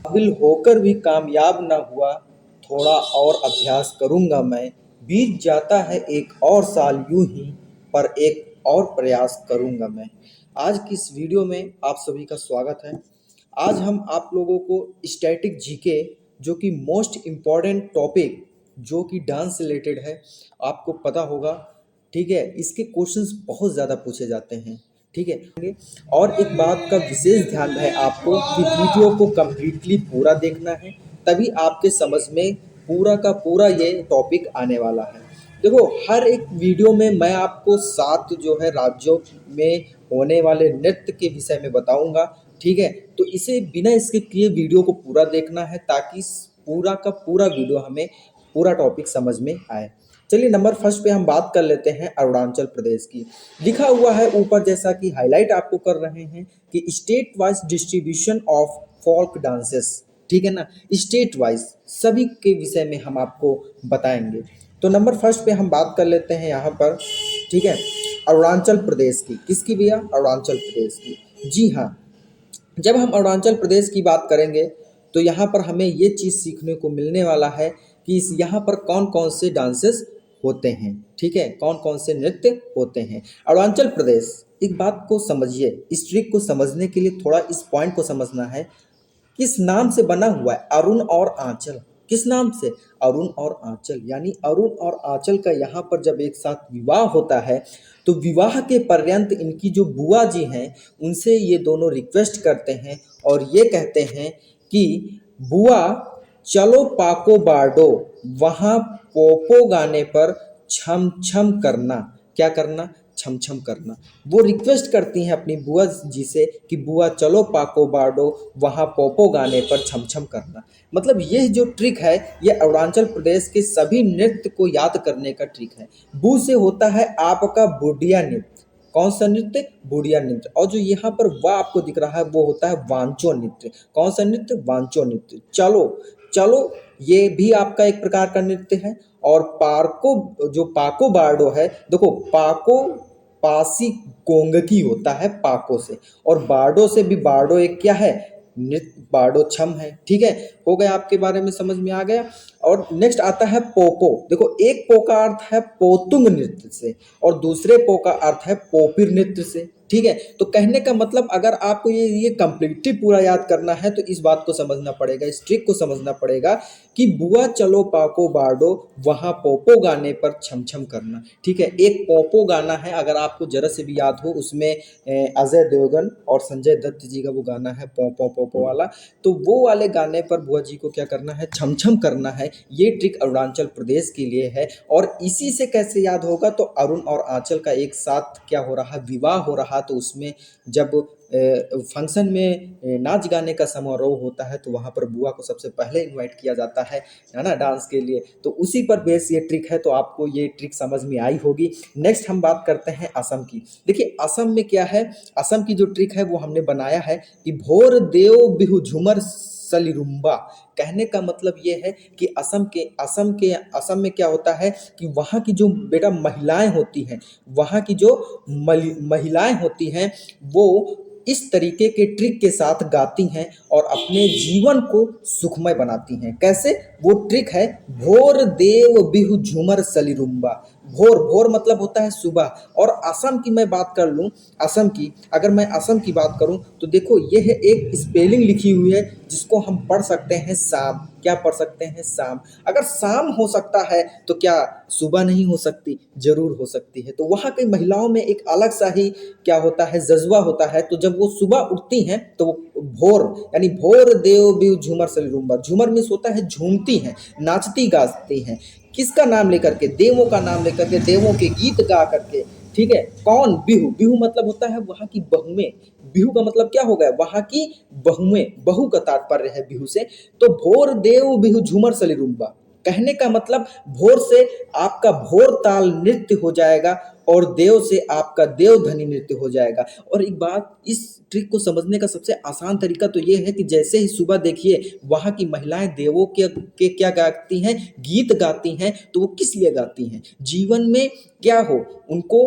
काबिल होकर भी कामयाब न हुआ, थोड़ा और अभ्यास करूंगा मैं। बीत जाता है एक और साल यूं ही, पर एक और प्रयास करूंगा मैं। आज की इस वीडियो में आप सभी का स्वागत है। आज हम आप लोगों को स्टैटिक जीके, जो कि मोस्ट इम्पॉर्टेंट टॉपिक, जो कि डांस से रिलेटेड है, आपको पता होगा। ठीक है, इसके क्वेश्चंस बहुत ज़्यादा पूछे जाते हैं। ठीक है, और एक बात का विशेष ध्यान रहे आपको कि वीडियो को कम्प्लीटली पूरा देखना है, तभी आपके समझ में पूरा का पूरा ये टॉपिक आने वाला है। देखो, हर एक वीडियो में मैं आपको 7 जो है राज्यों में होने वाले नृत्य के विषय में बताऊंगा। ठीक है, तो इसे बिना स्किप किए वीडियो को पूरा देखना है, ताकि पूरा का पूरा वीडियो हमें पूरा टॉपिक समझ में आए। चलिए, नंबर फर्स्ट पे हम बात कर लेते हैं अरुणाचल प्रदेश की। लिखा हुआ है ऊपर, जैसा कि हाईलाइट आपको कर रहे हैं, कि state wise distribution of folk dances. ठीक है ना, स्टेट वाइज सभी के विषय में हम आपको बताएंगे। तो नंबर फर्स्ट पे हम बात कर लेते हैं यहाँ पर। ठीक है, अरुणाचल प्रदेश की। किसकी भैया? अरुणाचल प्रदेश की। जी हाँ, जब हम अरुणाचल प्रदेश की बात करेंगे तो यहाँ पर हमें ये चीज़ सीखने को मिलने वाला है कि इस यहाँ पर कौन कौन से डांसेस होते हैं। ठीक है, कौन कौन से नृत्य होते हैं। अरुणाचल प्रदेश, एक बात को समझिए, इस ट्रिक को समझने के लिए थोड़ा इस पॉइंट को समझना है। किस नाम से बना हुआ है? अरुण और आंचल। किस नाम से? अरुण और आंचल। यानी अरुण और आंचल का यहाँ पर जब एक साथ विवाह होता है, तो विवाह के पर्यंत इनकी जो बुआ जी हैं, उनसे ये दोनों रिक्वेस्ट करते हैं और ये कहते हैं कि बुआ, चलो पाको बारडो, वहाँ पोपो गाने पर छम छम करना। क्या करना? छम छम करना। वो रिक्वेस्ट करती हैं अपनी बुआ जी से कि बुआ चलो पाको बारडो, वहाँ पोपो गाने पर छम छम करना। मतलब ये जो ट्रिक है, ये अरुणाचल प्रदेश के सभी नृत्य को याद करने का ट्रिक है। बू से होता है आपका बुढ़िया नृत्य। कौन सा नृत्य? बुढ़िया नृत्य। और जो यहाँ पर वाह आपको दिख रहा है, वो होता है वांचो नृत्य। कौन सा नृत्य? वांचो नृत्य। चलो चलो, ये भी आपका एक प्रकार का नृत्य है। और पार्को, जो पाको बारडो है, देखो पाको पासी गोंगकी होता है पाको से, और बारडो से भी, बारडो एक क्या है? नृत्य, बारडो छम है। ठीक है, हो गया, आपके बारे में समझ में आ गया। और नेक्स्ट आता है पोपो। देखो, एक पो का अर्थ है पोतुंग नृत्य से, और दूसरे पो का अर्थ है पोपिर नृत्य से। ठीक है, तो कहने का मतलब, अगर आपको ये कंप्लीटली पूरा याद करना है, तो इस बात को समझना पड़ेगा, इस ट्रिक को समझना पड़ेगा कि बुआ चलो पाको बारडो, वहाँ पोपो गाने पर छम छम करना। ठीक है, एक पोपो गाना है, अगर आपको जरा से भी याद हो, उसमें अजय देवगन और संजय दत्त जी का वो गाना है, पोपो पोपो वाला। तो वो वाले गाने पर बुआ जी को क्या करना है? छम छम करना है। ये ट्रिक अरुणाचल प्रदेश के लिए है। और इसी से कैसे याद होगा? तो अरुण और आंचल का एक साथ क्या हो रहा है? विवाह हो रहा। तो उसमें जब फंक्शन में नाच गाने का समारोह होता है, तो वहाँ पर बुआ को सबसे पहले इनवाइट किया जाता है ना, डांस के लिए। तो उसी पर बेस ये ट्रिक है, तो आपको ये ट्रिक समझ में आई होगी। नेक्स्ट हम बात करते हैं असम की। देखिए, असम में क्या है? असम की जो ट्रिक है वो हमने बनाया है कि भोर देव बिहु झूमर सलिरुम्बा। कहने का मतलब ये है कि असम में क्या होता है कि वहाँ की जो बेटा महिलाएं होती हैं, वहाँ की जो महिलाएं होती हैं, वो इस तरीके के ट्रिक के साथ गाती हैं और अपने जीवन को सुखमय बनाती हैं। कैसे? वो ट्रिक है भोर देव बिहु झूमर सलिरुम्बा। भोर, भोर मतलब होता है सुबह। और असम की मैं बात कर लूँ, असम की, अगर मैं असम की बात करूँ, तो देखो ये है एक स्पेलिंग लिखी हुई है, जिसको हम पढ़ सकते हैं शाम। क्या पढ़ सकते हैं? शाम। अगर शाम हो सकता है, तो क्या सुबह नहीं हो सकती? जरूर हो सकती है। तो वहाँ की महिलाओं में एक अलग सा ही क्या होता है? जज्बा होता है। तो जब वो सुबह उठती हैं, तो वो भोर, यानी भोर देव बिहु झूमर सलिरुम्बा, झूमर मीन्स होता है झूमती हैं, नाचती गाती हैं। किसका नाम लेकर के? देवों का नाम लेकर के, देवों के गीत गा करके। ठीक है, कौन? बिहू। बिहू मतलब होता है वहाँ की बहुएं। बिहू का मतलब क्या हो गया? वहाँ की बहुएं, बहू का तात्पर्य है बिहू से। तो भोर देव बिहु झूमर सलिरुम्बा, कहने का मतलब भोर से आपका भोर ताल नृत्य हो जाएगा और देव से आपका देवधनी नृत्य हो जाएगा। और एक बात, इस ट्रिक को समझने का सबसे आसान तरीका तो ये है कि जैसे ही सुबह देखिए वहाँ की महिलाएं देवों के क्या गाती हैं, गीत गाती हैं, तो वो किस लिए गाती हैं? जीवन में क्या हो, उनको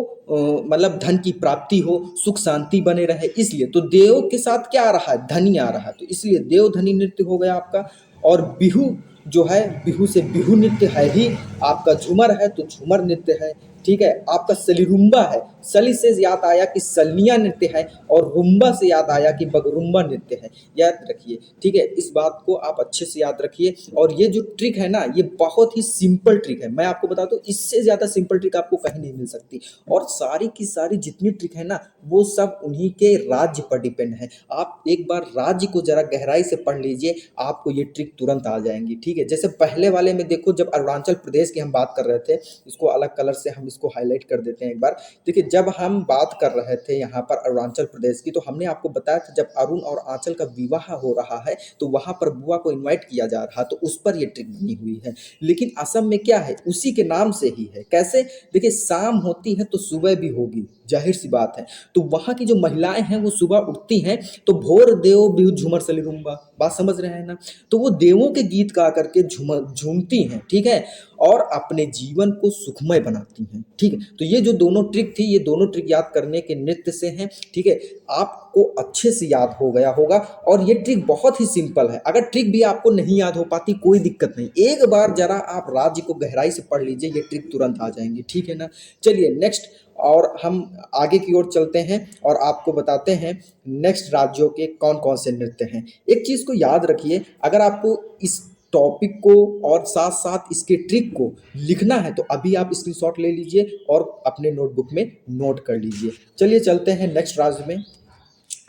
मतलब धन की प्राप्ति हो, सुख शांति बने रहे, इसलिए। तो देव के साथ क्या आ रहा है? धनी आ रहा है, तो इसलिए देव धनी नृत्य हो गया आपका। और बिहू जो है, बिहू से बिहू नृत्य है ही। आपका झूमर है तो झूमर नृत्य है, ठीक है। आपका सलीरुम्बा है, सली से याद आया कि सलनिया नृत्य है, और रुम्बा से याद आया कि बगरुम्बा नृत्य है। याद रखिए, ठीक है, इस बात को आप अच्छे से याद रखिए। और ये जो ट्रिक है ना, ये बहुत ही सिंपल ट्रिक है। मैं आपको बताता हूँ, इससे ज़्यादा सिंपल ट्रिक आपको कहीं नहीं मिल सकती। और सारी की सारी जितनी ट्रिक है ना, वो सब उन्हीं के राज्य पर डिपेंड है। आप एक बार राज्य को जरा गहराई से पढ़ लीजिए, आपको ये ट्रिक तुरंत आ जाएंगी, ठीक है। जैसे पहले वाले में देखो, जब अरुणाचल प्रदेश की हम बात कर रहे थे, इसको अलग कलर से हम इसको हाईलाइट कर देते हैं एक बार। देखिए, जब हम बात कर रहे थे यहाँ पर अरुणाचल प्रदेश की, तो हमने आपको बताया था जब अरुण और आंचल का विवाह हो रहा है तो वहाँ पर बुआ को इनवाइट किया जा रहा, तो उस पर ये ट्रिक बनी हुई है। लेकिन असम में क्या है, उसी के नाम से ही है। कैसे? देखिए, शाम होती है तो सुबह भी होगी, जाहिर सी बात है। तो वहाँ की जो महिलाएं हैं वो सुबह उठती हैं तो भोर देव बिहू झूमर सलीरुम्बा, बात समझ रहे हैं ना? तो वो देवों के गीत गा करके झूमती हैं, ठीक है, और अपने जीवन को सुखमय बनाती हैं, ठीक है। तो ये जो दोनों ट्रिक थी, ये दोनों ट्रिक याद करने के नृत्य से हैं, ठीक है। आपको अच्छे से याद हो गया होगा। और ये ट्रिक बहुत ही सिंपल है। अगर ट्रिक भी आपको नहीं याद हो पाती, कोई दिक्कत नहीं, एक बार जरा आप राज्य को गहराई से पढ़ लीजिए, ये ट्रिक तुरंत आ जाएंगी, ठीक है ना। चलिए नेक्स्ट, और हम आगे की ओर चलते हैं और आपको बताते हैं नेक्स्ट राज्यों के कौन कौन से नृत्य हैं। एक चीज़ को याद रखिए, अगर आपको इस टॉपिक को और साथ साथ इसके ट्रिक को लिखना है तो अभी आप स्क्रीनशॉट ले लीजिए और अपने नोटबुक में नोट कर लीजिए। चलिए चलते हैं नेक्स्ट राज्य में।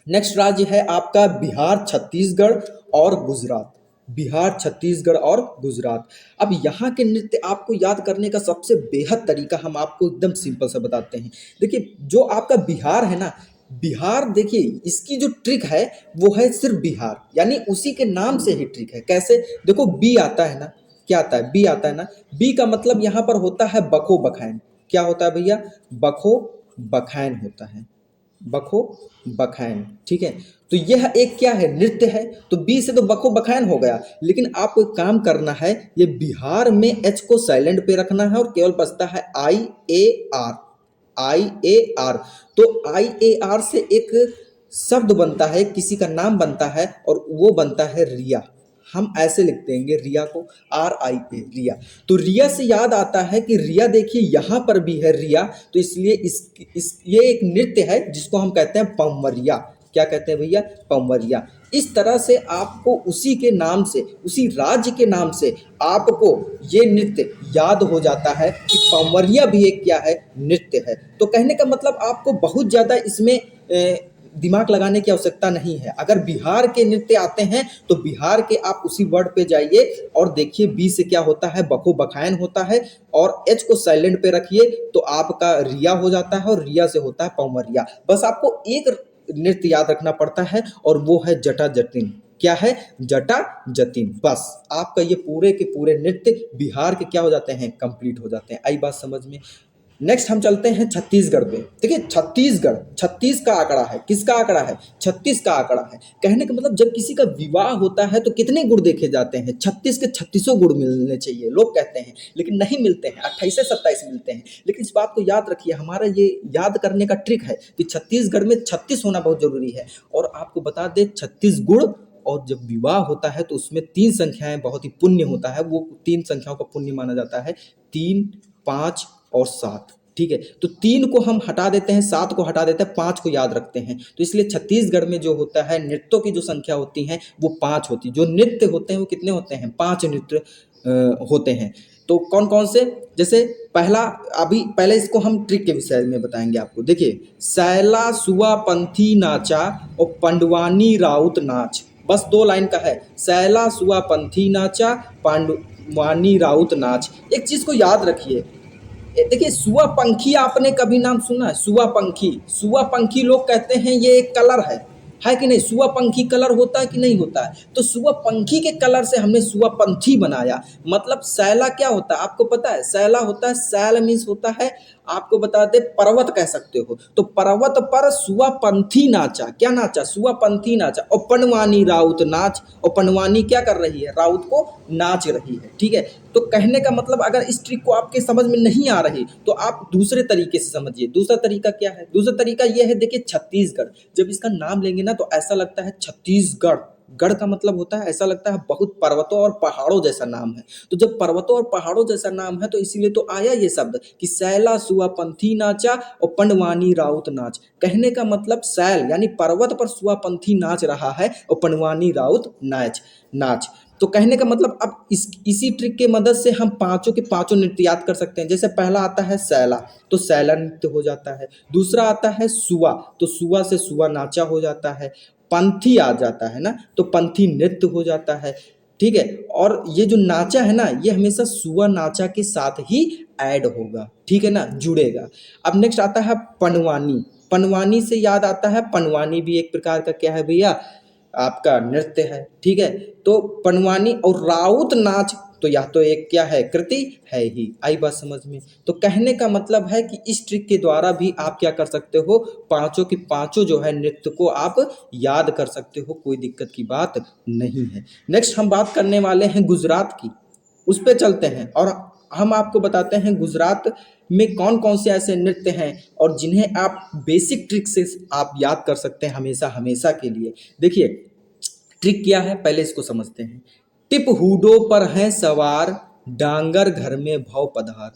नेक्स्ट राज्य है आपका बिहार, छत्तीसगढ़ और गुजरात। बिहार, छत्तीसगढ़ और गुजरात। अब यहाँ के नृत्य आपको याद करने का सबसे बेहद तरीका हम आपको एकदम सिंपल सा बताते हैं। देखिए, जो आपका बिहार है ना, बिहार देखिए, इसकी जो ट्रिक है वो है सिर्फ बिहार, यानी उसी के नाम से ही ट्रिक है। कैसे? देखो, बी आता है ना, क्या आता है? बी आता है ना। बी का मतलब यहाँ पर होता है बखो बखैन। क्या होता है भैया? बखो बखैन होता है, बखो बखैन, ठीक है। तो यह एक क्या है? नृत्य है। तो बी से तो बखो बखैन हो गया, लेकिन आपको एक काम करना है, ये बिहार में एच को साइलेंट पे रखना है और केवल बचता है आई A R, I A R. तो आई ए आर से एक शब्द बनता है, किसी का नाम बनता है, और वो बनता है रिया। हम ऐसे लिख देंगे रिया को, आर आई ए, रिया। तो रिया से याद आता है कि रिया देखिए यहाँ पर भी है रिया, तो इसलिए ये एक नृत्य है जिसको हम कहते हैं पंवरिया। क्या कहते हैं भैया? पंवरिया। इस तरह से आपको उसी के नाम से, उसी राज्य के नाम से आपको ये नृत्य याद हो जाता है कि पंवरिया भी एक क्या है? नृत्य है। तो कहने का मतलब आपको बहुत ज़्यादा इसमें दिमाग लगाने की आवश्यकता नहीं है। अगर बिहार के नृत्य आते हैं तो बिहार के आप उसी वर्ड पे जाइए और देखिए बी से क्या होता है? बखो बखायन होता है, और एच को साइलेंट पे रखिए तो आपका रिया हो जाता है, और रिया से होता है पवरिया। बस आपको एक नृत्य याद रखना पड़ता है और वो है जटा जटिन। क्या है? जटा जटिन। बस आपका ये पूरे के पूरे नृत्य बिहार के क्या हो जाते हैं? कंप्लीट हो जाते हैं। आई बात समझ में? नेक्स्ट हम चलते हैं छत्तीसगढ़ पे। देखिए, छत्तीसगढ़, 36 का आंकड़ा है। किसका आंकड़ा है? 36 का आंकड़ा है। कहने का मतलब जब किसी का विवाह होता है तो कितने गुण देखे जाते हैं? 36 के 36 गुण मिलने चाहिए, लोग कहते हैं, लेकिन नहीं मिलते हैं, 28 से 27 मिलते हैं। लेकिन इस बात को याद रखिए, हमारा ये याद करने का ट्रिक है कि छत्तीसगढ़ में 36 होना बहुत जरूरी है। और आपको बता दें, 36 गुण, और जब विवाह होता है तो उसमें 3 संख्याएं बहुत ही पुण्य होता है। वो 3 संख्याओं का पुण्य माना जाता है, 3, 5 और 7, ठीक है। तो 3 को हम हटा देते हैं, 7 को हटा देते हैं, 5 को याद रखते हैं। तो इसलिए छत्तीसगढ़ में जो होता है, नृत्यों की जो संख्या होती है वो 5 होती है। जो नृत्य होते हैं वो कितने होते हैं? 5 नृत्य होते हैं। तो कौन कौन से? जैसे पहला, अभी पहले इसको हम ट्रिक के विषय में बताएंगे आपको। देखिए, सैला सुआ पंथी नाचा और पंडवानी राउत नाच। बस 2 लाइन का है, सैला सुआ पंथी नाचा, पांडवानी राउत नाच। एक चीज को याद रखिए, देखिए, सुआ पंखी आपने कभी नाम सुना है? सुआ पंखी, सुआ पंखी लोग कहते हैं ये एक कलर है कि नहीं? सुआ पंखी कलर होता है कि नहीं होता है? तो सुआ पंखी के कलर से हमने सुआ पंथी बनाया। मतलब सैला क्या होता है आपको पता है? सैला होता है, सैल मीन्स होता है आपको बता दे पर्वत कह सकते हो। तो पर्वत पर सुआ पंथी नाचा, क्या नाचा? सुआ पंथी नाचा। और पनवानी राउत नाच, और पनवानी क्या कर रही है? राउत को नाच रही है। ठीक है, तो कहने का मतलब अगर इस ट्रिक को आपके समझ में नहीं आ रही तो आप दूसरे तरीके से समझिए। दूसरा तरीका क्या है? दूसरा तरीका यह है, देखिए छत्तीसगढ़, जब इसका नाम लेंगे ना तो ऐसा लगता है छत्तीसगढ़, गढ़ का मतलब होता है, ऐसा लगता है बहुत पर्वतों और पहाड़ों जैसा नाम है। तो जब पर्वतों और पहाड़ों जैसा नाम है तो इसीलिए तो आया ये शब्द कि सैला सुआ पंथी नाचा और पंडवानी राउत नाच। कहने का मतलब सैल यानी पर्वत पर सुआ पंथी नाच रहा है और पंडवानी राउत नाच नाच। तो कहने का मतलब अब इसी ट्रिक के मदद से हम पांचों के पांचों नृत्य याद कर सकते हैं। जैसे पहला आता है सैला, तो सैला नृत्य हो जाता है। दूसरा आता है सुआ, तो सुआ से सुआ नाचा हो जाता है। पंथी आ जाता है ना, तो पंथी नृत्य हो जाता है। ठीक है, और ये जो नाचा है ना, ये हमेशा सुआ नाचा के साथ ही ऐड होगा। ठीक है ना, जुड़ेगा। अब नेक्स्ट आता है पनवानी। पनवानी से याद आता है, पनवानी भी एक प्रकार का क्या है भैया? आपका नृत्य है। ठीक है, तो पनवानी और राउत नाच तो या तो एक क्या है? कृति है ही। आई बात समझ में? तो कहने का मतलब है कि इस ट्रिक के द्वारा भी आप क्या कर सकते हो? पांचों के पांचों जो है नृत्य को आप याद कर सकते हो, कोई दिक्कत की बात नहीं है। नेक्स्ट हम बात करने वाले हैं गुजरात की, उस पे चलते हैं और हम आपको बताते हैं गुजरात में कौन कौन से ऐसे नृत्य हैं और जिन्हें आप बेसिक ट्रिक से आप याद कर सकते हैं हमेशा हमेशा के लिए। देखिए ट्रिक क्या है, पहले इसको समझते हैं। टिप हूडो पर है सवार, डांगर घर में भव पधार।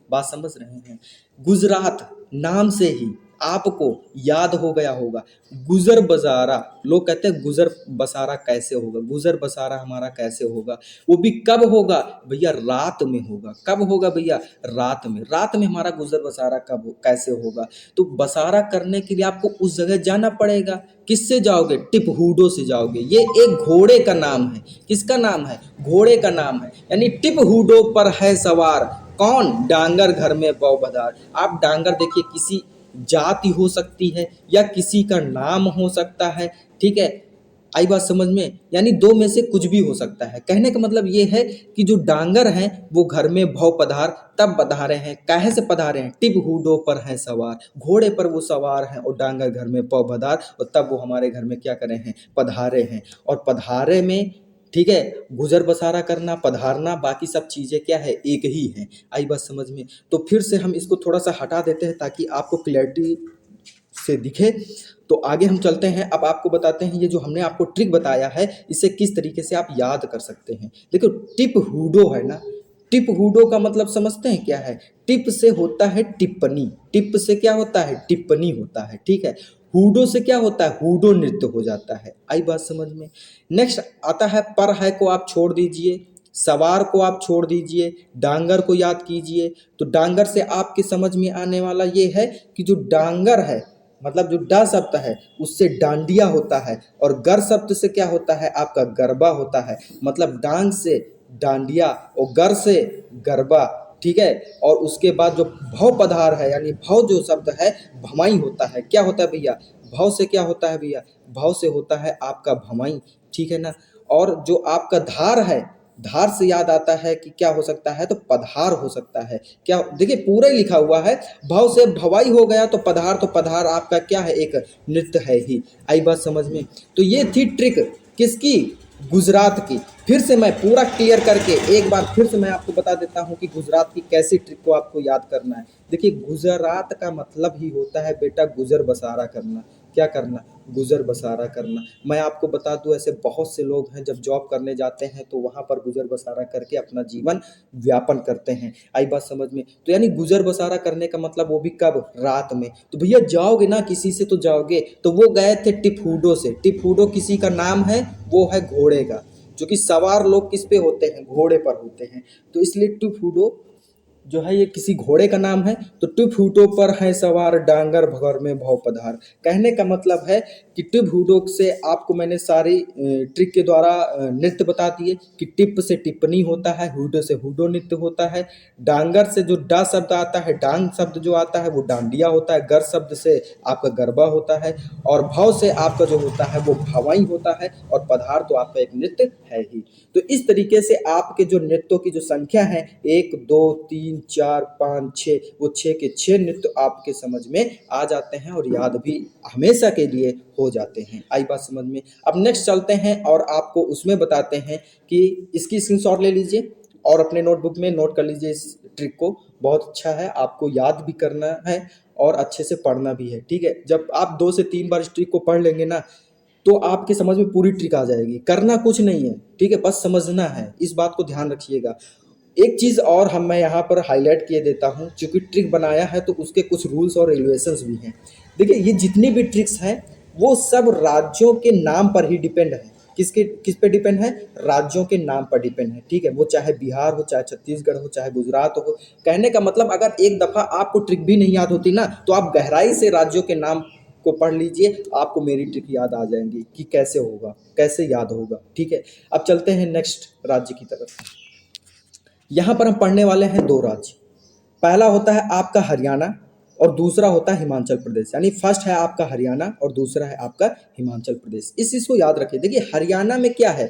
बात समझ रहे हैं? गुजरात नाम से ही आपको याद हो गया होगा। गुजर बसारा, लोग कहते हैं गुजर बसारा कैसे होगा? गुजर बसारा हमारा कैसे होगा? वो भी कब होगा भैया? रात में होगा। कब होगा भैया? रात में। रात में हमारा गुजर बसारा कैसे होगा? तो बसारा करने के लिए आपको उस जगह जाना पड़ेगा। किससे जाओगे? टिप हूडो से जाओगे। ये एक घोड़े का नाम है। किसका नाम है? घोड़े का नाम है। यानी टिप हूडो पर है सवार कौन? डांगर घर में बौ बधार। आप डांगर देखिए, किसी जाति हो सकती है या किसी का नाम हो सकता है। ठीक है, आई बात समझ में? यानी दो में से कुछ भी हो सकता है। कहने का मतलब ये है कि जो डांगर हैं वो घर में भव पधार तब पधारे हैं। काहे से पधारे हैं? टिप हूडो पर है सवार, घोड़े पर वो सवार हैं और डांगर घर में पव पधार, और तब वो हमारे घर में क्या करे हैं? पधारे हैं। और पधारे में ठीक है, गुजर बसारा करना, पधारना, बाकी सब चीज़ें क्या है? एक ही हैं। आई बात समझ में? तो फिर से हम इसको थोड़ा सा हटा देते हैं ताकि आपको क्लैरिटी से दिखे। तो आगे हम चलते हैं। अब आपको बताते हैं ये जो हमने आपको ट्रिक बताया है इसे किस तरीके से आप याद कर सकते हैं। देखो टिप हूडो है ना, टिप हूडो का मतलब समझते हैं क्या है? टिप से होता है टिप्पणी, टिप से क्या होता है? टिप्पणी होता है। ठीक है, हूडो से क्या होता है? हूडो नृत्य हो जाता है। आई बात समझ में? नेक्स्ट आता है पर है को आप छोड़ दीजिए, सवार को आप छोड़ दीजिए, डांगर को याद कीजिए। तो डांगर से आपके समझ में आने वाला ये है कि जो डांगर है मतलब जो डा शब्द है उससे डांडिया होता है, और गर शब्द से क्या होता है? आपका गरबा होता है। मतलब डांग से डांडिया और गर से गरबा। ठीक है, और उसके बाद जो भव पधार है यानी भव जो शब्द है भमाई होता है। क्या होता है भैया? भव से क्या होता है भैया? भव से होता है आपका भमाई। ठीक है ना, और जो आपका धार है, धार से याद आता है कि क्या हो सकता है? तो पधार हो सकता है। क्या देखिए पूरा ही लिखा हुआ है, भव से भवाई हो गया तो पधार, तो पधार आपका क्या है? एक नृत्य है ही। आई बात समझ में? तो ये थी ट्रिक किसकी? गुजरात की। फिर से मैं पूरा क्लियर करके एक बार फिर से मैं आपको बता देता हूँ कि गुजरात की कैसी ट्रिक को आपको याद करना है। देखिए गुजरात का मतलब ही होता है बेटा गुजर बसारा करना। क्या करना? गुजर बसारा करना। मैं आपको बता दूं ऐसे बहुत से लोग हैं जब जॉब करने जाते हैं तो वहाँ पर गुजर बसारा करके अपना जीवन व्यापन करते हैं। आई बात समझ में? तो यानी गुजर बसारा करने का मतलब वो भी कब? रात में। तो भैया जाओगे ना किसी से तो जाओगे, तो वो गए थे टिपहूडो से। टिपहूडो किसी का नाम है, वो है घोड़े का, जो कि सवार लोग किस पे होते हैं? घोड़े पर होते हैं। तो इसलिए टिपहूडो जो है ये किसी घोड़े का नाम है। तो टिप हूडो पर है सवार, डांगर भगर में भव पधार। कहने का मतलब है कि टिप हूडो से आपको मैंने सारी ट्रिक के द्वारा नृत्य बता दिए कि टिप से टिप्पणी होता है, हूडो से हूडो नृत्य होता है, डांगर से जो डा शब्द आता है, डांग शब्द जो आता है वो डांडिया होता है, गर शब्द से आपका गरबा होता है, और भव से आपका जो होता है वो भवाई होता है, और पधार तो आपका एक नृत्य है ही। तो इस तरीके से आपके जो नृत्यों की जो संख्या है 1 2 3 3, 4, 5, 6, वो 6 के 6 नृत्य आपके समझ में आ जाते हैं और याद भी हमेशा के लिए हो जाते हैं। आई बात समझ में? अब नेक्स्ट चलते हैं और आपको उसमें बताते हैं कि इसकी स्क्रीनशॉट ले लीजिए और अपने नोटबुक में नोट कर लीजिए इस ट्रिक को। बहुत अच्छा है, आपको याद भी करना है और अच्छे से पढ़ना भी है, ठीक है। जब आप 2 से 3 बार इस ट्रिक को पढ़ लेंगे ना, तो आपके समझ में पूरी ट्रिक आ जाएगी। करना कुछ नहीं है, ठीक है, बस समझना है, इस बात को ध्यान रखिएगा। एक चीज़ और मैं यहाँ पर हाईलाइट किए देता हूँ, चूंकि ट्रिक बनाया है तो उसके कुछ रूल्स और रेगुलेशंस भी हैं। देखिए, ये जितनी भी ट्रिक्स हैं वो सब राज्यों के नाम पर ही डिपेंड है। किस पे डिपेंड है? राज्यों के नाम पर डिपेंड है, ठीक है। वो चाहे बिहार हो, चाहे छत्तीसगढ़ हो, चाहे गुजरात हो। कहने का मतलब, अगर एक दफ़ा आपको ट्रिक भी नहीं याद होती ना, तो आप गहराई से राज्यों के नाम को पढ़ लीजिए, आपको मेरी ट्रिक याद आ जाएंगी कि कैसे होगा, कैसे याद होगा, ठीक है। अब चलते हैं नेक्स्ट राज्य की तरफ। यहाँ पर हम पढ़ने वाले हैं 2 राज्य। पहला होता है आपका हरियाणा और दूसरा होता है हिमाचल प्रदेश। यानी फर्स्ट है आपका हरियाणा और दूसरा है आपका हिमाचल प्रदेश। इस चीज़ को याद रखिए। देखिए, हरियाणा में क्या है,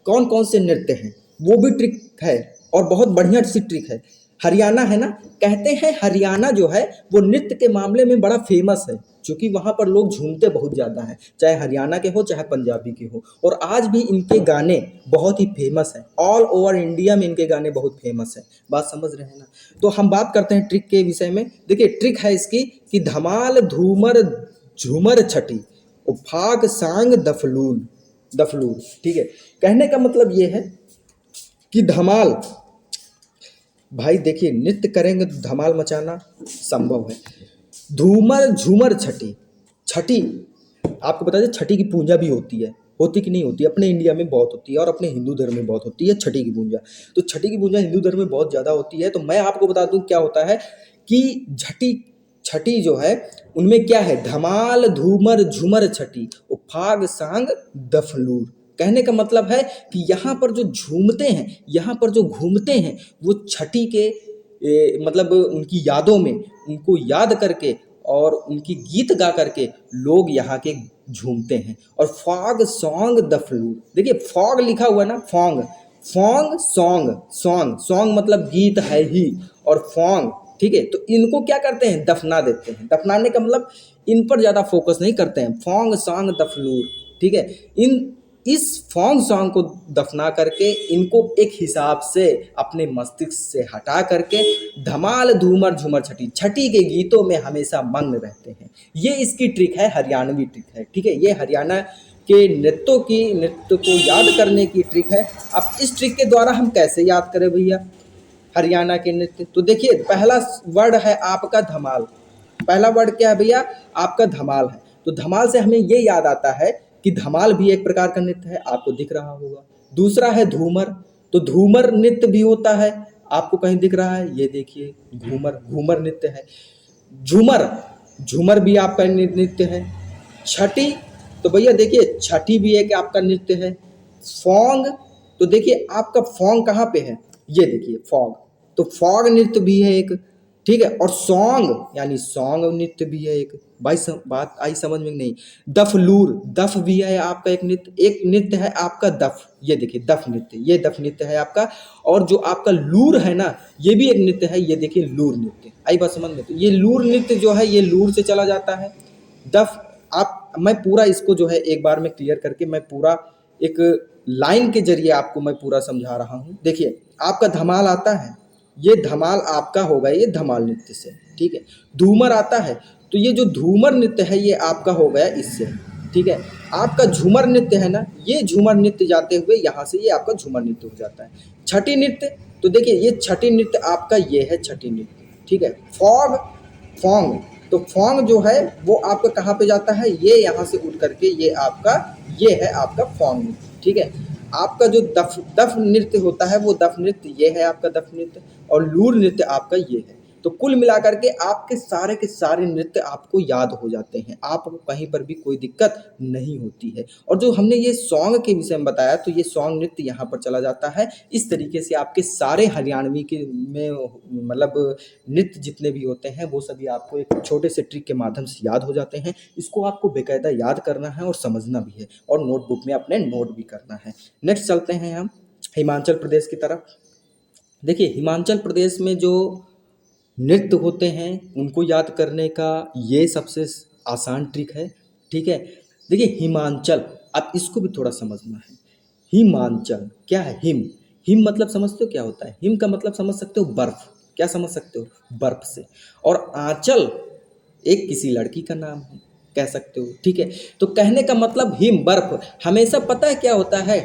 कौन कौन से नृत्य हैं, वो भी ट्रिक है और बहुत बढ़िया सी ट्रिक है। हरियाणा है ना, कहते हैं हरियाणा जो है वो नृत्य के मामले में बड़ा फेमस है, क्योंकि वहाँ पर लोग झूमते बहुत ज़्यादा हैं, चाहे हरियाणा के हो चाहे पंजाबी के हो। और आज भी इनके गाने बहुत ही फेमस हैं, ऑल ओवर इंडिया में इनके गाने बहुत फेमस हैं। बात समझ रहे हैं ना? तो हम बात करते हैं ट्रिक के विषय में। देखिए, ट्रिक है इसकी कि धमाल धूमर झूमर छठी और फाग सांग दफलून दफलूर, ठीक है। कहने का मतलब ये है कि धमाल, भाई देखिए, नृत्य करेंगे तो धमाल मचाना संभव है। धूमर झूमर छठी, छठी आपको बता दें, छठी की पूजा भी होती है, होती कि नहीं होती? अपने इंडिया में बहुत होती है और अपने हिंदू धर्म में बहुत होती है छठी की पूजा। तो छठी की पूजा हिंदू धर्म में बहुत ज़्यादा होती है। तो मैं आपको बता दूं क्या होता है कि छठी छठी जो है उनमें क्या है, धमाल धूमर झूमर छठी और फाग सांग दफलूर। कहने का मतलब है कि यहाँ पर जो झूमते हैं, यहाँ पर जो घूमते हैं, वो छठी के मतलब उनकी यादों में, उनको याद करके और उनकी गीत गा करके लोग यहाँ के झूमते हैं। और फॉग सॉन्ग द फ्लूट, देखिए फॉग लिखा हुआ है ना, फॉन्ग, फॉन्ग सॉन्ग, सॉन्ग सॉन्ग मतलब गीत है ही, और फॉन्ग, ठीक है। तो इनको क्या करते हैं, दफना देते हैं। दफनाने का मतलब इन पर ज़्यादा फोकस नहीं करते हैं। फॉन्ग सॉन्ग द फ्लूट, ठीक है। इन इस फॉन्ग सॉन्ग को दफना करके इनको एक हिसाब से अपने मस्तिष्क से हटा करके धमाल धूमर झूमर छठी, छठी के गीतों में हमेशा मग्न रहते हैं। ये इसकी ट्रिक है, हरियाणवी ट्रिक है, ठीक है। ये हरियाणा के नृत्य को याद करने की ट्रिक है। अब इस ट्रिक के द्वारा हम कैसे याद करें भैया हरियाणा के नृत्य? तो देखिए, पहला वर्ड है आपका धमाल। पहला वर्ड क्या है भैया, आपका धमाल है। तो धमाल से हमें ये याद आता है कि धमाल भी एक प्रकार का नृत्य है, आपको दिख रहा होगा। दूसरा है धूमर, तो धूमर नृत्य भी होता है, आपको कहीं दिख रहा है, ये देखिए घूमर, घूमर नृत्य है। झूमर, झूमर भी आपका नृत्य है। छठी, तो भैया देखिए छठी भी एक आपका नृत्य है। फॉन्ग, तो देखिए आपका फॉन्ग कहाँ पे है, ये देखिए फॉग, तो फॉग नृत्य भी है एक, ठीक है। और सॉन्ग यानी सॉन्ग नृत्य भी है एक। भाई बात आई समझ में नहीं? दफलूर, दफ भी है आपका एक नृत्य, एक नृत्य है आपका दफ, ये देखिए दफ नृत्य, ये दफ नृत्य है आपका। और जो आपका लूर है ना, ये भी एक नृत्य है, ये देखिए लूर नृत्य। आई बात समझ में? तो ये लूर नृत्य जो है ये लूर से चला जाता है। दफ, आप, मैं पूरा इसको जो है एक बार में क्लियर करके मैं पूरा एक लाइन के जरिए आपको मैं पूरा समझा रहा हूँ। देखिए, आपका धमाल आता है, ये धमाल आपका होगा ये धमाल नृत्य से, ठीक है। धूमर आता है, तो ये जो धूमर नृत्य है ये आपका हो गया इससे, ठीक है। आपका झूमर नृत्य है ना, ये झूमर नृत्य जाते हुए यहाँ से ये आपका झूमर नृत्य हो जाता है। छठी नृत्य, तो देखिए ये छठी नृत्य आपका ये है छठी नृत्य, ठीक है। फॉग, फॉन्ग, तो फॉन्ग जो है वो आपका कहाँ पे जाता है, ये यहाँ से उठ करके ये आपका, ये है आपका फॉन्ग नृत्य, ठीक है। आपका जो दफ दफ नृत्य होता है वो दफ नृत्य ये है आपका दफ नृत्य, और लूर नृत्य आपका ये है। तो कुल मिलाकर के आपके सारे के सारे नृत्य आपको याद हो जाते हैं, आपको कहीं पर भी कोई दिक्कत नहीं होती है। और जो हमने ये सॉन्ग के विषय में बताया, तो ये सॉन्ग नृत्य यहाँ पर चला जाता है। इस तरीके से आपके सारे हरियाणवी के में मतलब नृत्य जितने भी होते हैं वो सभी आपको एक छोटे से ट्रिक के माध्यम से याद हो जाते हैं। इसको आपको बेकायदा याद करना है और समझना भी है, और नोटबुक में अपने नोट भी करना है। नेक्स्ट चलते हैं हम हिमाचल प्रदेश की तरफ। देखिए, हिमाचल प्रदेश में जो नृत्य होते हैं उनको याद करने का ये सबसे आसान ट्रिक है। ठीक है, देखिए हिमांचल, अब इसको भी थोड़ा समझना है। हिमांचल क्या है? हिम, हिम मतलब समझते हो क्या होता है? हिम का मतलब समझ सकते हो बर्फ, क्या समझ सकते हो? बर्फ से। और आंचल एक किसी लड़की का नाम है, कह सकते हो। ठीक है, तो कहने का मतलब हिम बर्फ। हमेशा पता है क्या होता है,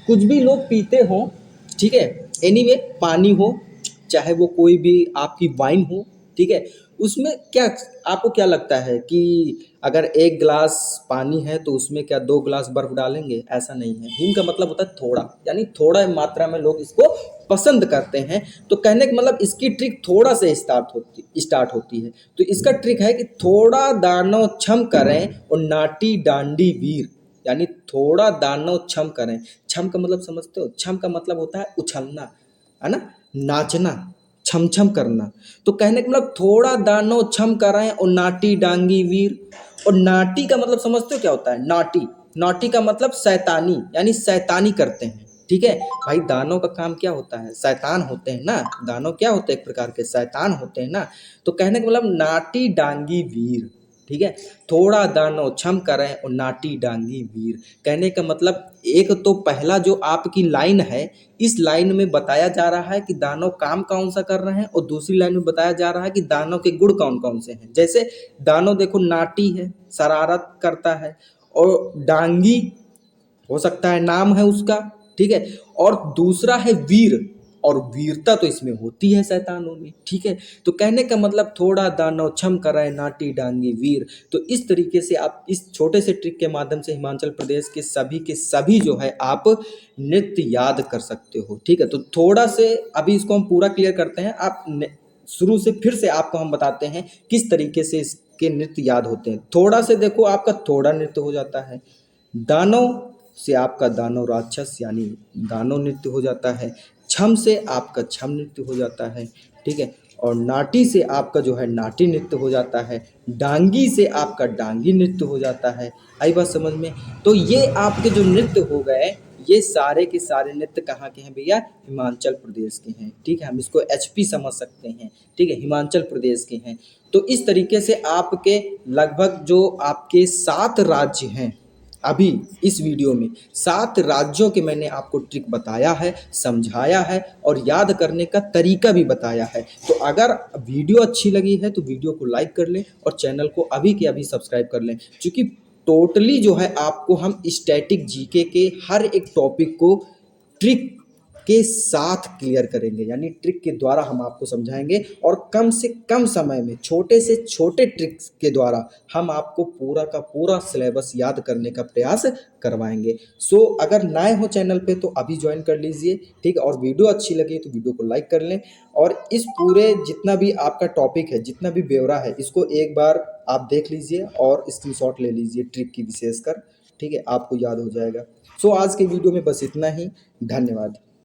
कुछ भी लोग पीते हो, ठीक है, एनीवे पानी हो, चाहे वो कोई भी आपकी वाइन हो, ठीक है, उसमें क्या, आपको क्या लगता है कि अगर एक गिलास पानी है तो उसमें क्या 2 गिलास बर्फ डालेंगे? ऐसा नहीं है। हिम का मतलब होता है थोड़ा, यानी थोड़ा मात्रा में लोग इसको पसंद करते हैं। तो कहने का मतलब इसकी ट्रिक थोड़ा से स्टार्ट होती है। तो इसका ट्रिक है कि थोड़ा दानो छम करें और नाटी डांडी वीर, यानी थोड़ा दानो छम करें। छम का मतलब समझते हो? छम का मतलब होता है उछलना, है ना, नाचना, छम छम करना। तो कहने का मतलब थोड़ा दानो छम कराएं और नाटी डांगी वीर। और नाटी का मतलब समझते हो क्या होता है? नाटी, नाटी का मतलब शैतानी, यानी शैतानी करते हैं। ठीक है भाई, दानों का काम क्या होता है? शैतान होते हैं ना, दानव क्या होते हैं? एक प्रकार के शैतान होते हैं ना। तो कहने का मतलब नाटी डांगी वीर। ठीक है, थोड़ा दानो छम करें और नाटी डांगी वीर। कहने का मतलब एक तो पहला जो आपकी लाइन है, इस लाइन में बताया जा रहा है कि दानव काम कौन सा कर रहे हैं, और दूसरी लाइन में बताया जा रहा है कि दानव के गुण कौन कौन से हैं। जैसे दानव देखो नाटी है, शरारत करता है, और डांगी हो सकता है नाम है उसका, ठीक है, और दूसरा है वीर, और वीरता तो इसमें होती है शैतानों में। ठीक है, तो कहने का मतलब थोड़ा दानव छम कराए नाटी डांगी वीर। तो इस तरीके से आप इस छोटे से ट्रिक के माध्यम से हिमाचल प्रदेश के सभी जो है आप नृत्य याद कर सकते हो। ठीक है, तो थोड़ा से अभी इसको हम पूरा क्लियर करते हैं। शुरू से फिर से आपको हम बताते हैं किस तरीके से इसके नृत्य याद होते हैं। थोड़ा से देखो, आपका थोड़ा नृत्य हो जाता है। दानव से आपका दानव राक्षस यानी दानव नृत्य हो जाता है। छम से आपका छम नृत्य हो जाता है। ठीक है, और नाटी से आपका जो है नाटी नृत्य हो जाता है। डांगी से आपका डांगी नृत्य हो जाता है। आई बात समझ में? तो ये आपके जो नृत्य हो गए, ये सारे के सारे नृत्य कहाँ के हैं भैया? हिमाचल प्रदेश के हैं। ठीक है, हम इसको एचपी समझ सकते हैं। ठीक है, हिमाचल प्रदेश के हैं। तो इस तरीके से आपके लगभग जो आपके 7 राज्य हैं, अभी इस वीडियो में 7 राज्यों के मैंने आपको ट्रिक बताया है, समझाया है, और याद करने का तरीका भी बताया है। तो अगर वीडियो अच्छी लगी है तो वीडियो को लाइक कर लें और चैनल को अभी के अभी सब्सक्राइब कर लें, क्योंकि टोटली जो है आपको हम स्टैटिक जीके के हर एक टॉपिक को ट्रिक के साथ क्लियर करेंगे, यानी ट्रिक के द्वारा हम आपको समझाएंगे, और कम से कम समय में छोटे से छोटे ट्रिक्स के द्वारा हम आपको पूरा का पूरा सिलेबस याद करने का प्रयास करवाएंगे। सो अगर नए हो चैनल पे तो अभी ज्वाइन कर लीजिए। ठीक है, और वीडियो अच्छी लगी तो वीडियो को लाइक कर लें, और इस पूरे जितना भी आपका टॉपिक है, जितना भी ब्यौरा है, इसको एक बार आप देख लीजिए और स्क्रीनशॉट ले लीजिए ट्रिक की विशेषकर। ठीक है, आपको याद हो जाएगा। सो आज के वीडियो में बस इतना ही। धन्यवाद।